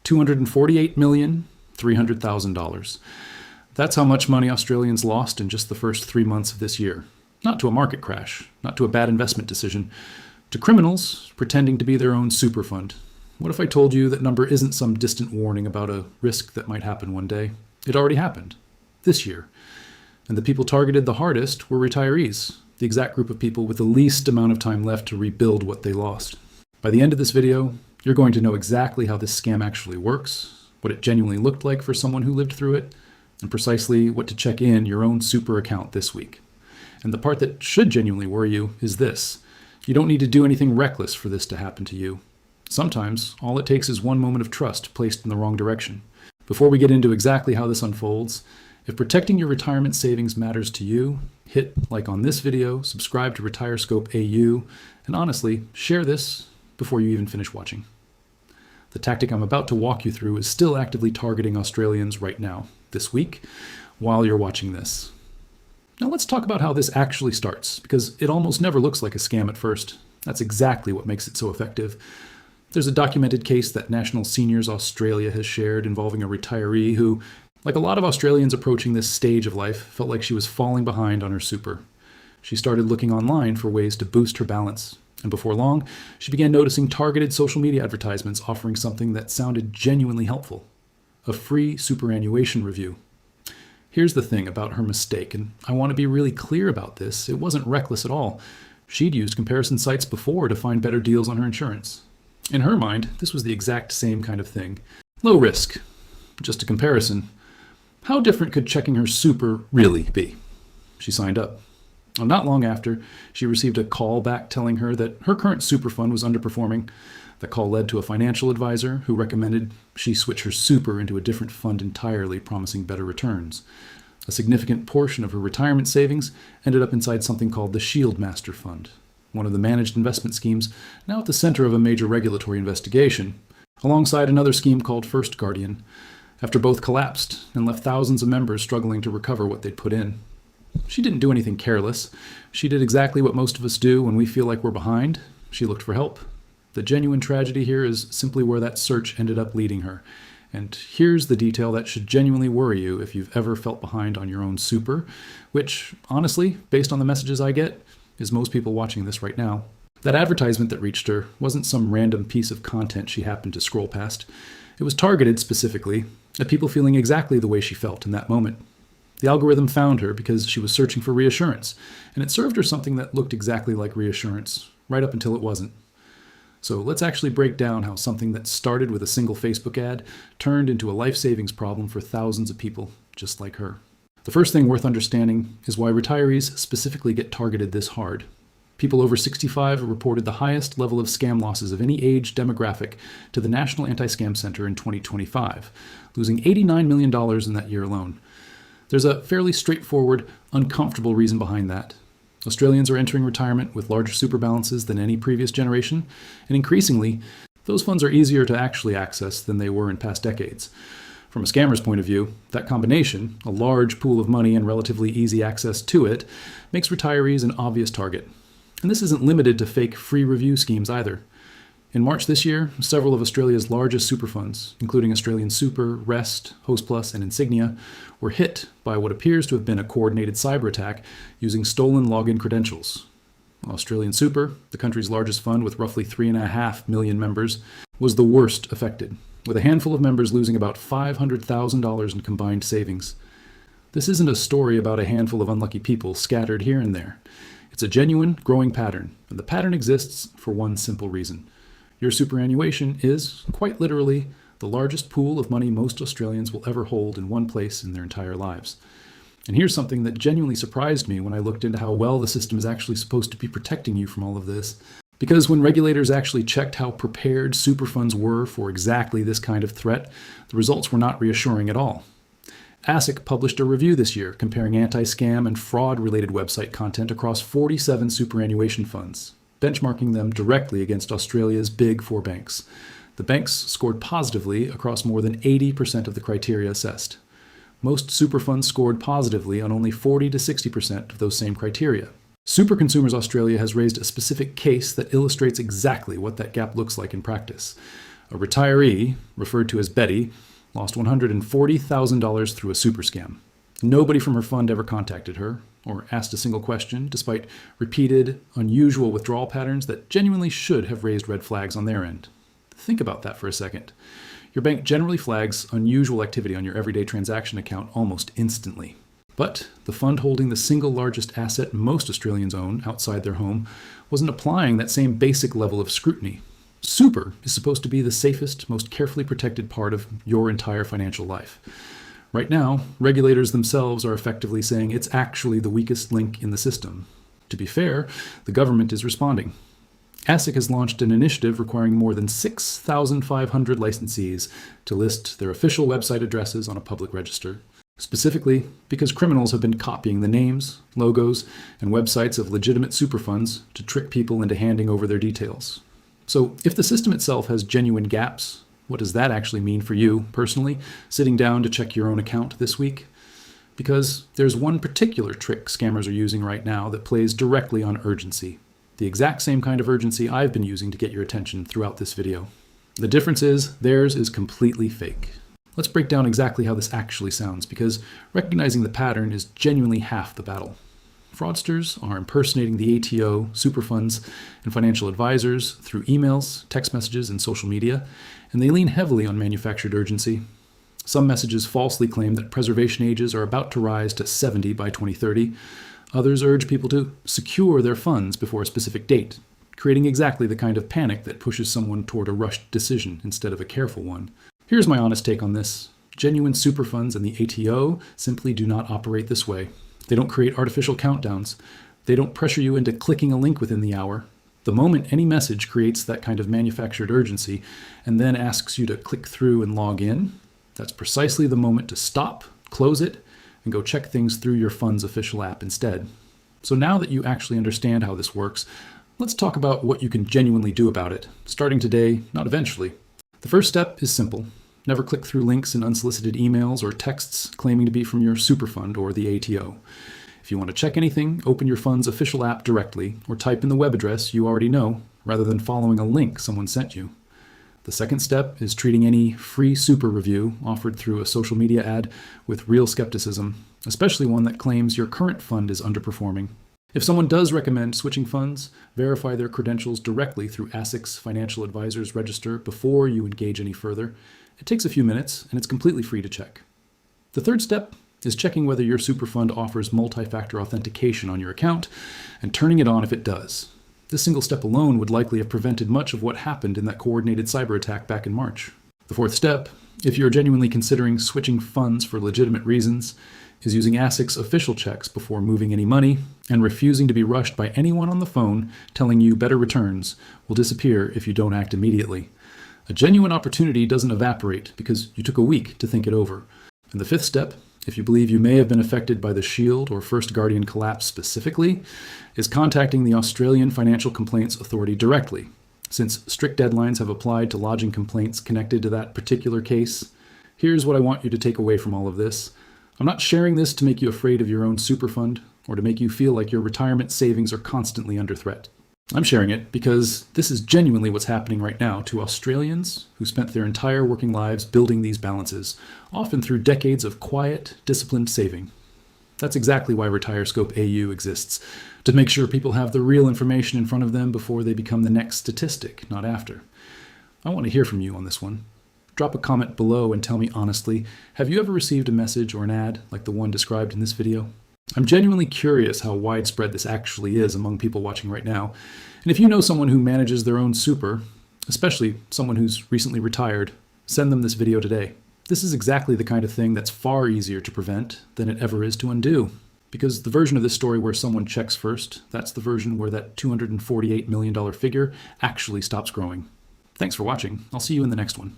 $248,300,000. That's how much money Australians lost in just the first 3 months of this year. Not to a market crash, not to a bad investment decision, to criminals pretending to be their own super fund. What if I told you that number isn't some distant warning about a risk that might happen one day? It already happened, this year. And the people targeted the hardest were retirees, the exact group of people with the least amount of time left to rebuild what they lost. By the end of this video, you're going to know exactly how this scam actually works, what it genuinely looked like for someone who lived through it, and precisely what to check in your own super account this week. And the part that should genuinely worry you is this. You don't need to do anything reckless for this to happen to you. Sometimes, all it takes is one moment of trust placed in the wrong direction. Before we get into exactly how this unfolds, if protecting your retirement savings matters to you, hit like on this video, subscribe to RetireScope AU, and honestly, share this before you even finish watching. The tactic I'm about to walk you through is still actively targeting Australians right now, this week, while you're watching this. Now let's talk about how this actually starts, because it almost never looks like a scam at first. That's exactly what makes it so effective. There's a documented case that National Seniors Australia has shared involving a retiree who, like a lot of Australians approaching this stage of life, felt like she was falling behind on her super. She started looking online for ways to boost her balance, and before long, she began noticing targeted social media advertisements offering something that sounded genuinely helpful: a free superannuation review. Here's the thing about her mistake, and I want to be really clear about this. It wasn't reckless at all. She'd used comparison sites before to find better deals on her insurance. In her mind, this was the exact same kind of thing. Low risk. Just a comparison. How different could checking her super really be? She signed up. And not long after, she received a call back telling her that her current super fund was underperforming. The call led to a financial advisor who recommended she switch her super into a different fund entirely, promising better returns. A significant portion of her retirement savings ended up inside something called the Shield Master Fund, one of the managed investment schemes now at the center of a major regulatory investigation, alongside another scheme called First Guardian, after both collapsed and left thousands of members struggling to recover what they'd put in. She didn't do anything careless. She did exactly what most of us do when we feel like we're behind. She looked for help. The genuine tragedy here is simply where that search ended up leading her. And here's the detail that should genuinely worry you if you've ever felt behind on your own super, which, honestly, based on the messages I get, is most people watching this right now. That advertisement that reached her wasn't some random piece of content she happened to scroll past. It was targeted specifically at people feeling exactly the way she felt in that moment. The algorithm found her because she was searching for reassurance, and it served her something that looked exactly like reassurance, right up until it wasn't. So let's actually break down how something that started with a single Facebook ad turned into a life savings problem for thousands of people just like her. The first thing worth understanding is why retirees specifically get targeted this hard. People over 65 reported the highest level of scam losses of any age demographic to the National Anti-Scam Center in 2025, losing $89 million in that year alone. There's a fairly straightforward, uncomfortable reason behind that. Australians are entering retirement with larger super balances than any previous generation, and increasingly, those funds are easier to actually access than they were in past decades. From a scammer's point of view, that combination, a large pool of money and relatively easy access to it, makes retirees an obvious target. And this isn't limited to fake free review schemes either. In March this year, several of Australia's largest super funds, including Australian Super, Rest, Hostplus, and Insignia, were hit by what appears to have been a coordinated cyber attack using stolen login credentials. Australian Super, the country's largest fund with roughly 3.5 million members, was the worst affected, with a handful of members losing about $500,000 in combined savings. This isn't a story about a handful of unlucky people scattered here and there. It's a genuine, growing pattern, and the pattern exists for one simple reason. Your superannuation is, quite literally, the largest pool of money most Australians will ever hold in one place in their entire lives. And here's something that genuinely surprised me when I looked into how well the system is actually supposed to be protecting you from all of this. Because when regulators actually checked how prepared super funds were for exactly this kind of threat, the results were not reassuring at all. ASIC published a review this year comparing anti-scam and fraud-related website content across 47 superannuation funds, benchmarking them directly against Australia's big four banks. The banks scored positively across more than 80% of the criteria assessed. Most super funds scored positively on only 40 to 60% of those same criteria. Super Consumers Australia has raised a specific case that illustrates exactly what that gap looks like in practice. A retiree, referred to as Betty, lost $140,000 through a super scam. Nobody from her fund ever contacted her or asked a single question, despite repeated, unusual withdrawal patterns that genuinely should have raised red flags on their end. Think about that for a second. Your bank generally flags unusual activity on your everyday transaction account almost instantly. But the fund holding the single largest asset most Australians own outside their home wasn't applying that same basic level of scrutiny. Super is supposed to be the safest, most carefully protected part of your entire financial life. Right now, regulators themselves are effectively saying it's actually the weakest link in the system. To be fair, the government is responding. ASIC has launched an initiative requiring more than 6,500 licensees to list their official website addresses on a public register, specifically because criminals have been copying the names, logos, and websites of legitimate super funds to trick people into handing over their details. So if the system itself has genuine gaps, what does that actually mean for you, personally, sitting down to check your own account this week? Because there's one particular trick scammers are using right now that plays directly on urgency. The exact same kind of urgency I've been using to get your attention throughout this video. The difference is, theirs is completely fake. Let's break down exactly how this actually sounds, because recognizing the pattern is genuinely half the battle. Fraudsters are impersonating the ATO, super funds, and financial advisors through emails, text messages, and social media, and they lean heavily on manufactured urgency. Some messages falsely claim that preservation ages are about to rise to 70 by 2030. Others urge people to secure their funds before a specific date, creating exactly the kind of panic that pushes someone toward a rushed decision instead of a careful one. Here's my honest take on this. Genuine super funds and the ATO simply do not operate this way. They don't create artificial countdowns. They don't pressure you into clicking a link within the hour. The moment any message creates that kind of manufactured urgency and then asks you to click through and log in, that's precisely the moment to stop, close it, and go check things through your fund's official app instead. So now that you actually understand how this works, let's talk about what you can genuinely do about it, starting today, not eventually. The first step is simple. Never click through links in unsolicited emails or texts claiming to be from your super fund or the ATO. If you want to check anything, open your fund's official app directly or type in the web address you already know rather than following a link someone sent you. The second step is treating any free super review offered through a social media ad with real skepticism, especially one that claims your current fund is underperforming. If someone does recommend switching funds, verify their credentials directly through ASIC's Financial Advisors Register before you engage any further. It takes a few minutes, and it's completely free to check. The third step is checking whether your super fund offers multi-factor authentication on your account and turning it on if it does. This single step alone would likely have prevented much of what happened in that coordinated cyber attack back in March. The fourth step, if you're genuinely considering switching funds for legitimate reasons, is using ASIC's official checks before moving any money and refusing to be rushed by anyone on the phone telling you better returns will disappear if you don't act immediately. A genuine opportunity doesn't evaporate because you took a week to think it over. And the fifth step, if you believe you may have been affected by the Shield or First Guardian collapse specifically, is contacting the Australian Financial Complaints Authority directly. Since strict deadlines have applied to lodging complaints connected to that particular case, here's what I want you to take away from all of this. I'm not sharing this to make you afraid of your own super fund or to make you feel like your retirement savings are constantly under threat. I'm sharing it because this is genuinely what's happening right now to Australians who spent their entire working lives building these balances, often through decades of quiet, disciplined saving. That's exactly why RetireScope AU exists, to make sure people have the real information in front of them before they become the next statistic, not after. I want to hear from you on this one. Drop a comment below and tell me honestly, have you ever received a message or an ad like the one described in this video? I'm genuinely curious how widespread this actually is among people watching right now. And if you know someone who manages their own super, especially someone who's recently retired, send them this video today. This is exactly the kind of thing that's far easier to prevent than it ever is to undo. Because the version of this story where someone checks first, that's the version where that $248 million figure actually stops growing. Thanks for watching. I'll see you in the next one.